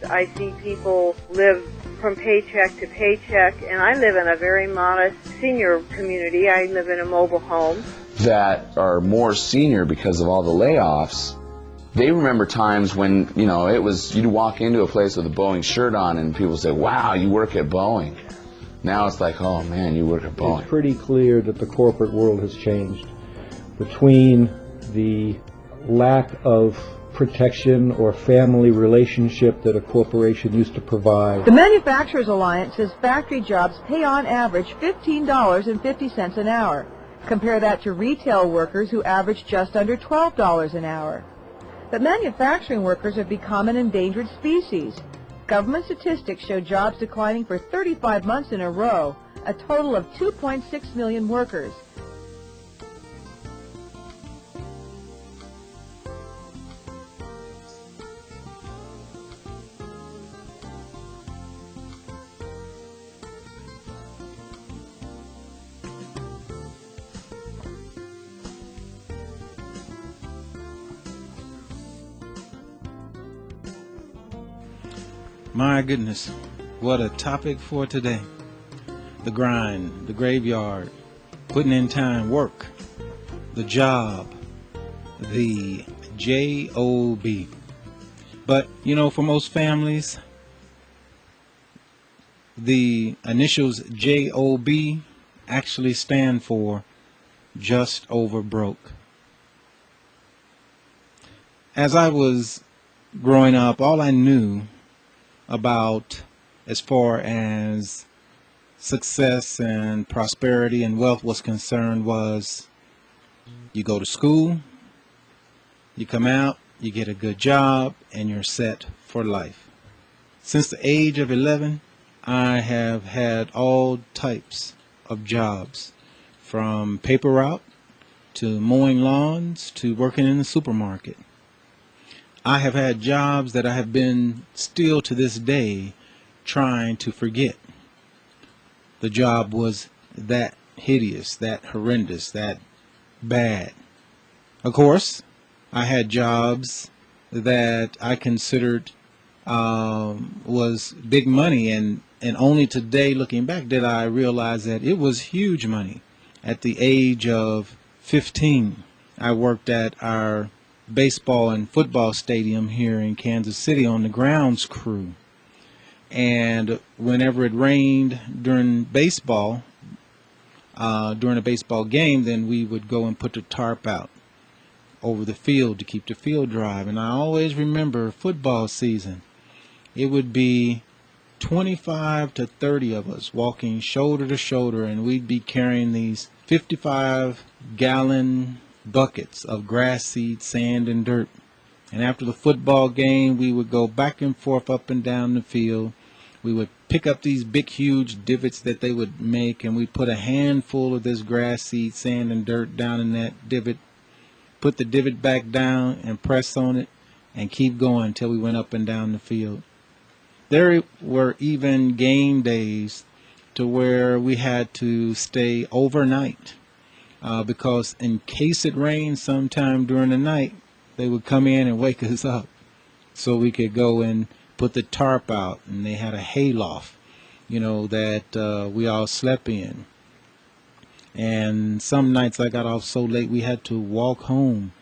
I see people live from paycheck to paycheck, and I live in a very modest senior community. I live in a mobile home. That are more senior because of all the layoffs, they remember times when, you know, it was, you'd walk into a place with a Boeing shirt on and people say, wow, you work at Boeing. Now it's like, oh man, you work at Boeing. It's pretty clear that the corporate world has changed. Between the lack of protection or family relationship that a corporation used to provide. The Manufacturers Alliance says factory jobs pay on average $15.50 an hour. Compare that to retail workers who average just under $12 an hour. But manufacturing workers have become an endangered species. Government statistics show jobs declining for 35 months in a row, a total of 2.6 million workers. My goodness, what a topic for today. The grind, the graveyard, putting in time, work, the job, the J.O.B. But, you know, for most families, the initials J.O.B. actually stand for just over broke. As I was growing up, all I knew about as far as success and prosperity and wealth was concerned was you go to school, you come out, you get a good job, and you're set for life. Since the age of 11, I have had all types of jobs, from paper route to mowing lawns to working in the supermarket. I have had jobs that I have been still to this day trying to forget. The job was that hideous, that horrendous, that bad. Of course, I had jobs that I considered was big money, and only today, looking back, did I realize that it was huge money. At the age of 15, I worked at our baseball and football stadium here in Kansas City on the grounds crew. And whenever it rained during baseball, during a baseball game, then we would go and put the tarp out over the field to keep the field dry. And I always remember football season. It would be 25 to 30 of us walking shoulder to shoulder, and we'd be carrying these 55-gallon buckets of grass seed, sand, and dirt. And after the football game, we would go back and forth up and down the field. We would pick up these big, huge divots that they would make, and we'd put a handful of this grass seed, sand, and dirt down in that divot, put the divot back down and press on it, and keep going until we went up and down the field. There were even game days to where we had to stay overnight. Because in case it rained sometime during the night, they would come in and wake us up so we could go and put the tarp out. And they had a hayloft, you know, that we all slept in. And some nights I got off so late we had to walk home,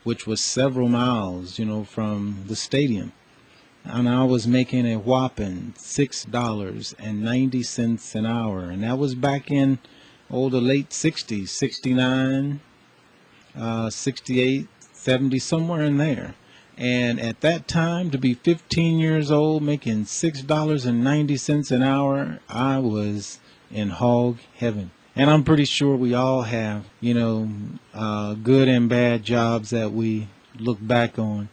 which was several miles, you know, from the stadium. And I was making a whopping $6.90 an hour. And that was back in the late 60s, 69, 68, 70, somewhere in there. And at that time, to be 15 years old, making $6.90 an hour, I was in hog heaven. And I'm pretty sure we all have, you know, good and bad jobs that we look back on.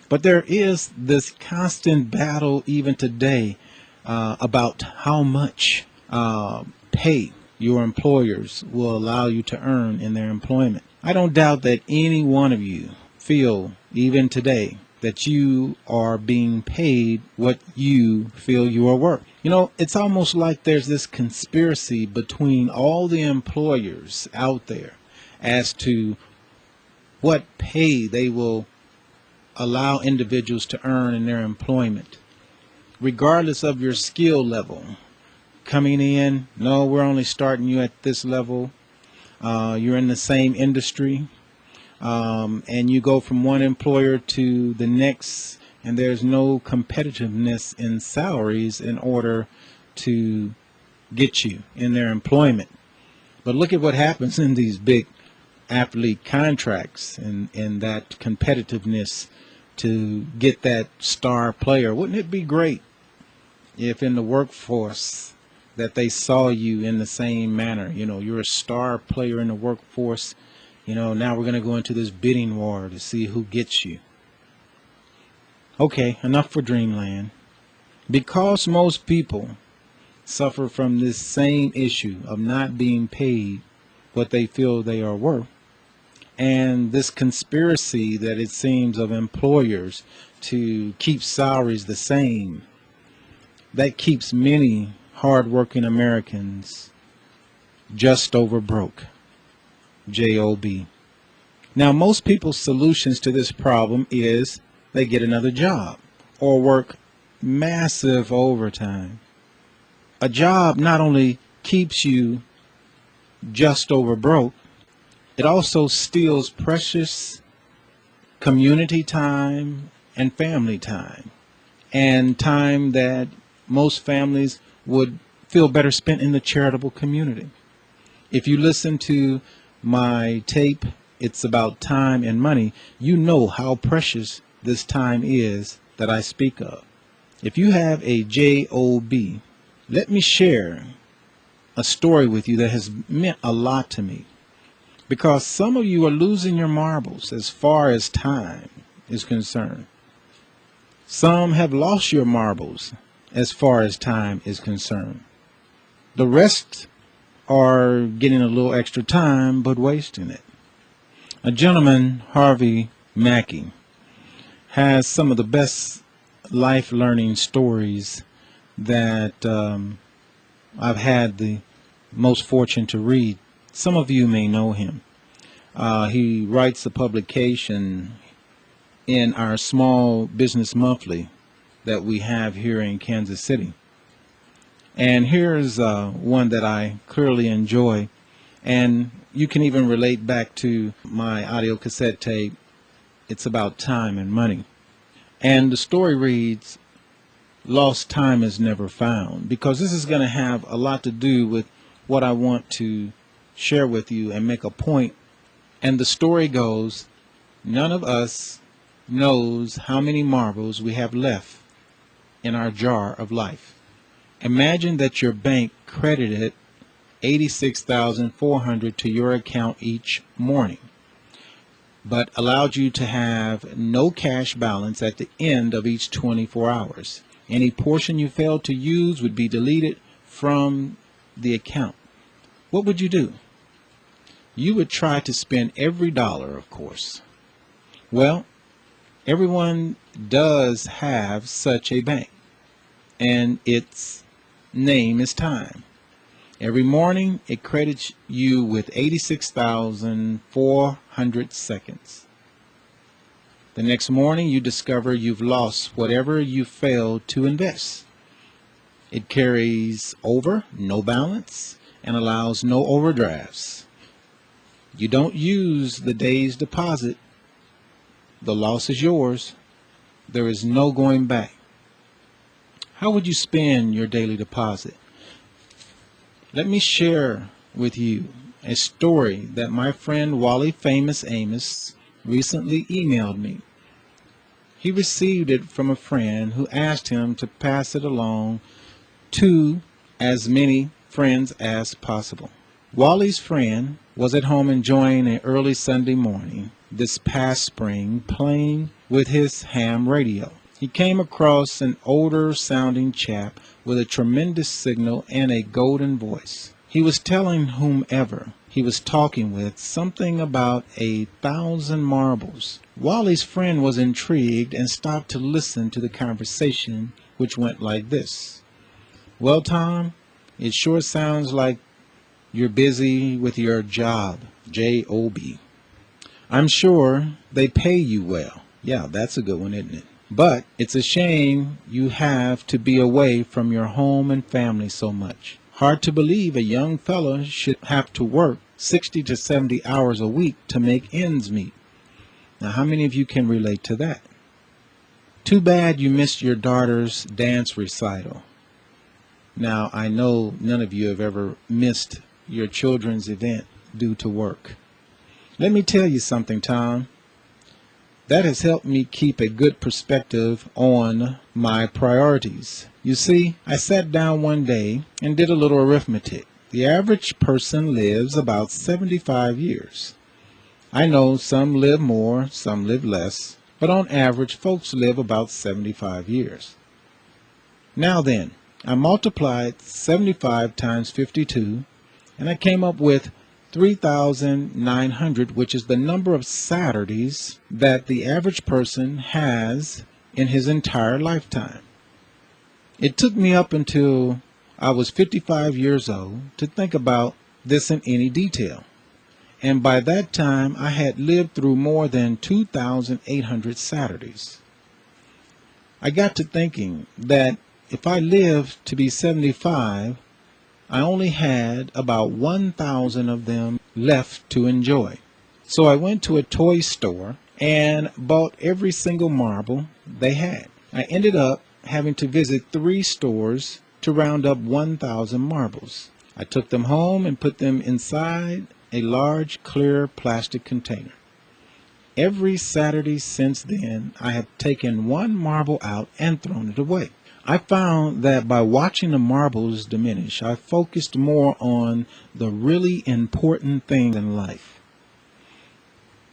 But there is this constant battle even today about how much pay your employers will allow you to earn in their employment. I don't doubt that any one of you feel, even today, that you are being paid what you feel you are worth. You know, it's almost like there's this conspiracy between all the employers out there as to what pay they will allow individuals to earn in their employment. regardless of your skill level. Coming in, no, we're only starting you at this level. You're in the same industry, and you go from one employer to the next, and there's no competitiveness in salaries in order to get you in their employment. But look at what happens in these big athlete contracts and that competitiveness to get that star player. Wouldn't it be great if in the workforce that they saw you in the same manner? You know, you're a star player in the workforce. You know, now we're going to go into this bidding war to see who gets you. Okay, enough for Dreamland. Because most people suffer from this same issue of not being paid what they feel they are worth, and this conspiracy that it seems of employers to keep salaries the same, that keeps many hardworking Americans just over broke. J.O.B. Now, most people's solutions to this problem is they get another job or work massive overtime. A job not only keeps you just over broke, it also steals precious community time and family time, and time that most families would feel better spent in the charitable community. If you listen to my tape, it's about time and money, you know how precious this time is that I speak of. If you have a J.O.B., let me share a story with you that has meant a lot to me. Because some of you are losing your marbles as far as time is concerned. Some have lost your marbles as far as time is concerned. The rest are getting a little extra time but wasting it. A gentleman, Harvey Mackey, has some of the best life learning stories that I've had the most fortune to read. Some of you may know him. He writes a publication in our small business monthly that we have here in Kansas City. And here's one that I clearly enjoy. And you can even relate back to my audio cassette tape. It's about time and money. And the story reads, "Lost time is never found," because this is going to have a lot to do with what I want to share with you and make a point. And the story goes, none of us knows how many marbles we have left in our jar of life. Imagine that your bank credited $86,400 to your account each morning, but allowed you to have no cash balance at the end of each 24 hours. Any portion you failed to use would be deleted from the account. What would you do? You would try to spend every dollar, of course. Well, everyone does have such a bank, and its name is time. Every morning, it credits you with 86,400 seconds. The next morning, you discover you've lost whatever you failed to invest. It carries over no balance and allows no overdrafts. You don't use the day's deposit. The loss is yours. There is no going back. How would you spend your daily deposit? Let me share with you a story that my friend Wally Famous Amos recently emailed me. He received it from a friend who asked him to pass it along to as many friends as possible. Wally's friend was at home enjoying an early Sunday morning this past spring, playing with his ham radio. He came across an older sounding chap with a tremendous signal and a golden voice. He was telling whomever he was talking with something about 1,000 marbles. Wally's friend was intrigued and stopped to listen to the conversation, which went like this. "Well, Tom, it sure sounds like you're busy with your job, J.O.B. I'm sure they pay you well." Yeah, that's a good one, isn't it? But it's a shame you have to be away from your home and family so much. Hard to believe a young fellow should have to work 60 to 70 hours a week to make ends meet. Now, how many of you can relate to that? Too bad you missed your daughter's dance recital. Now, I know none of you have ever missed your children's event due to work. Let me tell you something, Tom. That has helped me keep a good perspective on my priorities. You see, I sat down one day and did a little arithmetic. The average person lives about 75 years. I know some live more, some live less, but on average, folks live about 75 years. Now then, I multiplied 75 times 52, and I came up with 3,900, which is the number of Saturdays that the average person has in his entire lifetime. It took me up until I was 55 years old to think about this in any detail. And by that time, I had lived through more than 2,800 Saturdays. I got to thinking that if I lived to be 75, I only had about 1,000 of them left to enjoy. So I went to a toy store and bought every single marble they had. I ended up having to visit 3 stores to round up 1,000 marbles. I took them home and put them inside a large clear plastic container. Every Saturday since then, I have taken 1 marble out and thrown it away. I found that by watching the marbles diminish, I focused more on the really important things in life.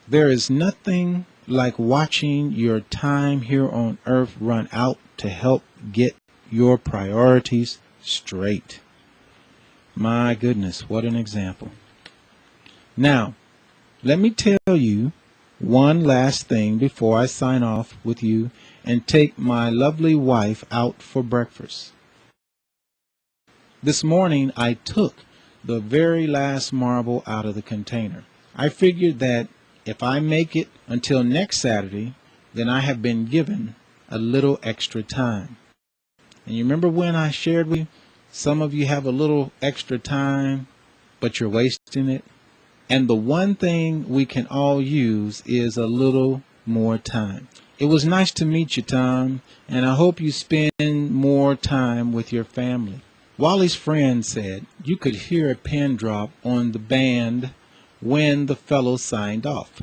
There is nothing like watching your time here on earth run out to help get your priorities straight. My goodness, what an example. Now, let me tell you one last thing before I sign off with you and take my lovely wife out for breakfast. This morning I took the very last marble out of the container. I figured that if I make it until next Saturday, then I have been given a little extra time. And you remember when I shared with you, some of you have a little extra time, but you're wasting it? And the one thing we can all use is a little more time. It was nice to meet you, Tom, and I hope you spend more time with your family. Wally's friend said you could hear a pin drop on the band when the fellow signed off.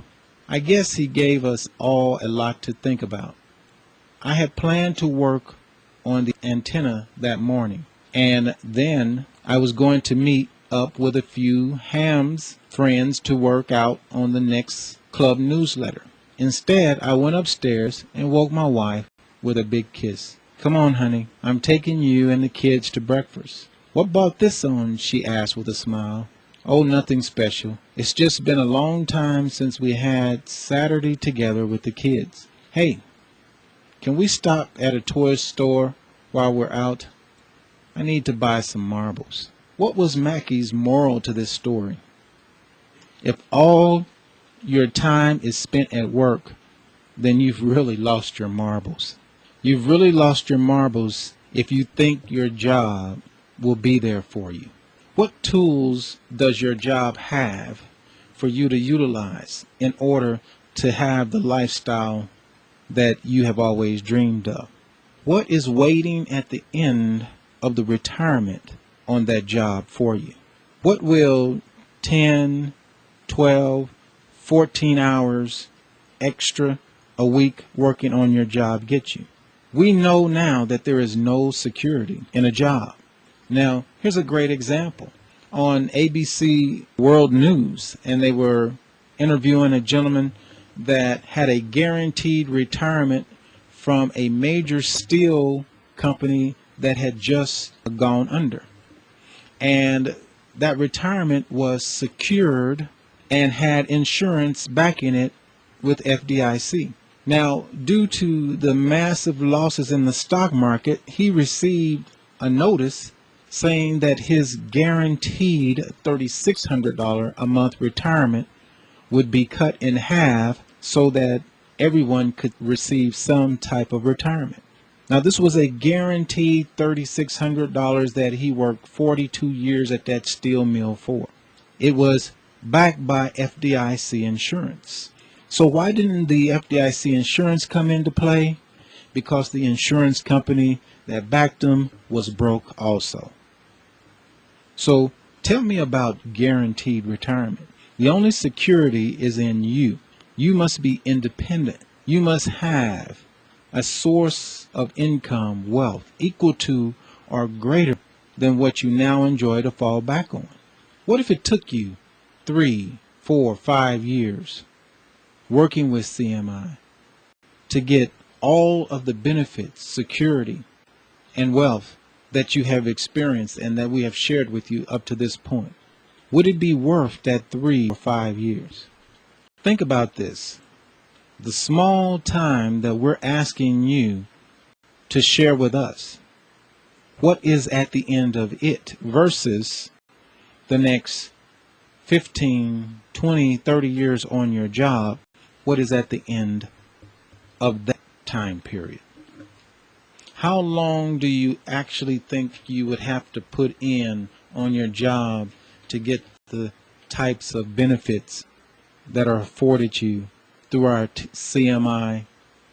I guess he gave us all a lot to think about. I had planned to work on the antenna that morning, and then I was going to meet up with a few Ham's friends to work out on the next club newsletter. Instead, I went upstairs and woke my wife with a big kiss. "Come on, honey, I'm taking you and the kids to breakfast." "What brought this on?" she asked with a smile. "Oh, nothing special. It's just been a long time since we had Saturday together with the kids. Hey, can we stop at a toy store while we're out? I need to buy some marbles." What was Mackey's moral to this story? If all your time is spent at work, then you've really lost your marbles. You've really lost your marbles if you think your job will be there for you. What tools does your job have for you to utilize in order to have the lifestyle that you have always dreamed of? What is waiting at the end of the retirement on that job for you? What will 10, 12, 14 hours extra a week working on your job get you? We know now that there is no security in a job. Now, here's a great example. On ABC World News, and they were interviewing a gentleman that had a guaranteed retirement from a major steel company that had just gone under. And that retirement was secured and had insurance backing it with FDIC. Now, due to the massive losses in the stock market, he received a notice saying that his guaranteed $3,600 a month retirement would be cut in half so that everyone could receive some type of retirement. Now, this was a guaranteed $3,600 that he worked 42 years at that steel mill for. It was backed by FDIC insurance. So why didn't the FDIC insurance come into play? Because the insurance company that backed him was broke also. So tell me about guaranteed retirement. The only security is in you. You must be independent. You must have a source of income, wealth, equal to or greater than what you now enjoy to fall back on. What if it took you 3, 4, 5 years working with CMI to get all of the benefits, security, and wealth that you have experienced and that we have shared with you up to this point? Would it be worth that 3 or 5 years? Think about this. The small time that we're asking you to share with us, what is at the end of it versus the next 15, 20, 30 years on your job? What is at the end of that time period? How long do you actually think you would have to put in on your job to get the types of benefits that are afforded you through our CMI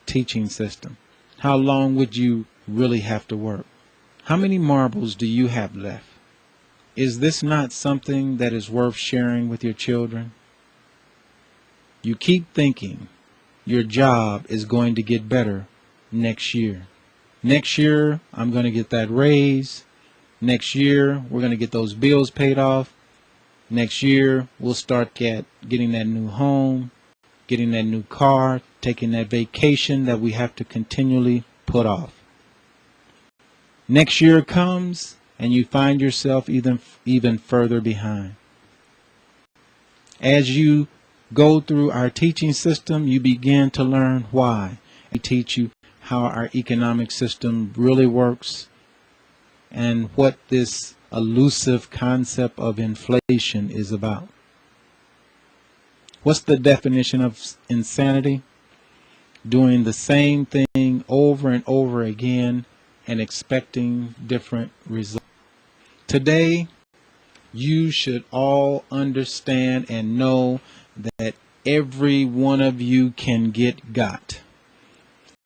teaching system? How long would you really have to work? How many marbles do you have left? Is this not something that is worth sharing with your children? You keep thinking your job is going to get better next year. Next year, I'm going to get that raise. Next year, we're going to get those bills paid off. Next year, we'll start getting that new home, getting that new car, taking that vacation that we have to continually put off. Next year comes, and you find yourself even further behind. As you go through our teaching system, you begin to learn why. We teach you how our economic system really works and what this elusive concept of inflation is about. What's the definition of insanity? Doing the same thing over and over again and expecting different results. Today, you should all understand and know that every one of you can get got.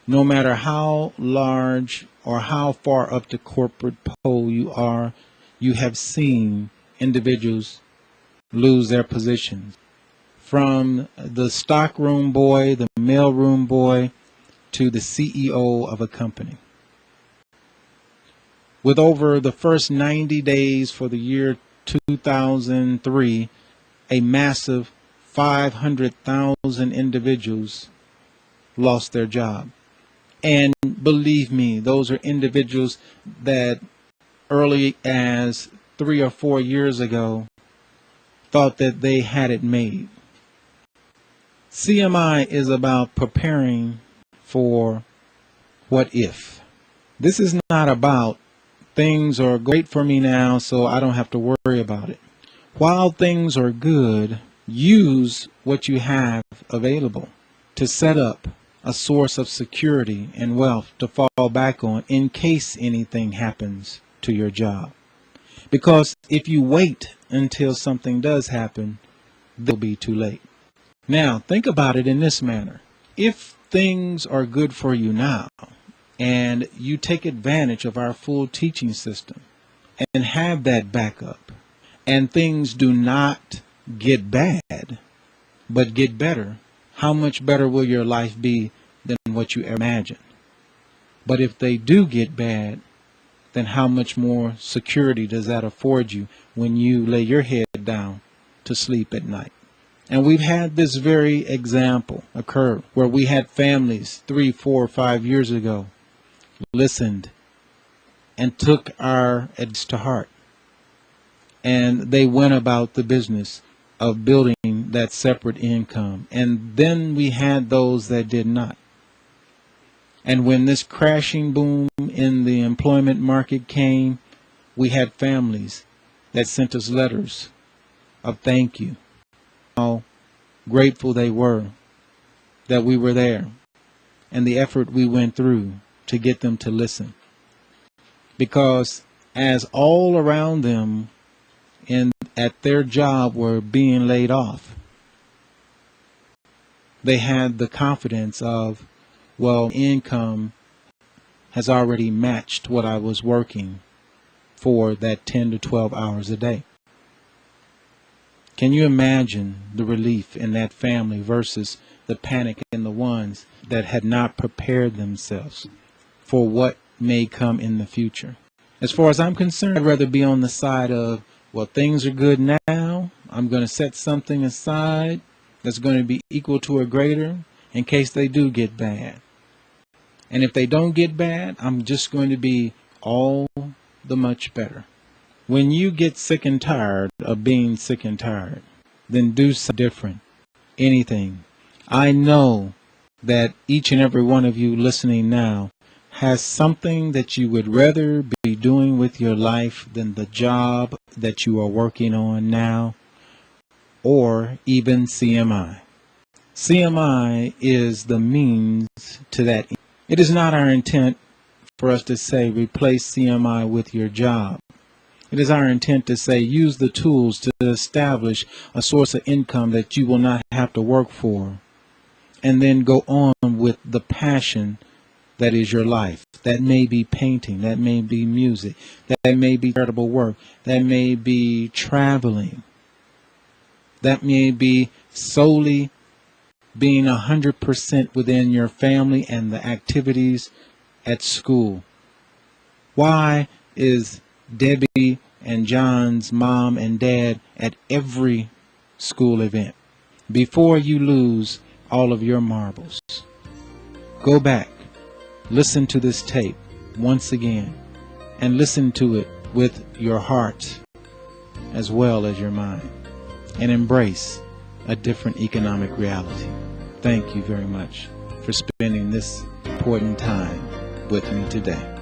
No matter how large or how far up the corporate pole you are, you have seen individuals lose their positions. From the stockroom boy, the mailroom boy, to the CEO of a company. With over the first 90 days for the year 2003, a massive 500,000 individuals lost their job. And believe me, those are individuals that early as 3 or 4 years ago thought that they had it made. CMI is about preparing for what if. This is not about things are great for me now, so I don't have to worry about it. While things are good, use what you have available to set up a source of security and wealth to fall back on in case anything happens to your job. Because if you wait until something does happen, it'll be too late. Now, think about it in this manner. If things are good for you now, and you take advantage of our full teaching system and have that backup, and things do not get bad, but get better, how much better will your life be than what you imagine? But if they do get bad, then how much more security does that afford you when you lay your head down to sleep at night? And we've had this very example occur where we had families 3, 4, 5 years ago listened and took our advice to heart. And they went about the business of building that separate income. And then we had those that did not. And when this crashing boom in the employment market came, we had families that sent us letters of thank you, how grateful they were that we were there and the effort we went through to get them to listen. Because as all around them at their job were being laid off, they had the confidence of, well, income has already matched what I was working for that 10 to 12 hours a day. Can you imagine the relief in that family versus the panic in the ones that had not prepared themselves for what may come in the future? As far as I'm concerned, I'd rather be on the side of, well, things are good now. I'm going to set something aside that's going to be equal to or greater in case they do get bad. And if they don't get bad, I'm just going to be all the much better. When you get sick and tired of being sick and tired, then do something different. Anything. I know that each and every one of you listening now has something that you would rather be doing with your life than the job that you are working on now, or even CMI. CMI is the means to that. It is not our intent for us to say replace CMI with your job. It is our intent to say use the tools to establish a source of income that you will not have to work for, and then go on with the passion that is your life. That may be painting, that may be music, that may be charitable work, that may be traveling, that may be solely being 100% within your family and the activities at school. Why is Debbie and John's mom and dad at every school event? Before you lose all of your marbles, go back, listen to this tape once again, and listen to it with your heart as well as your mind, and embrace a different economic reality. Thank you very much for spending this important time with me today.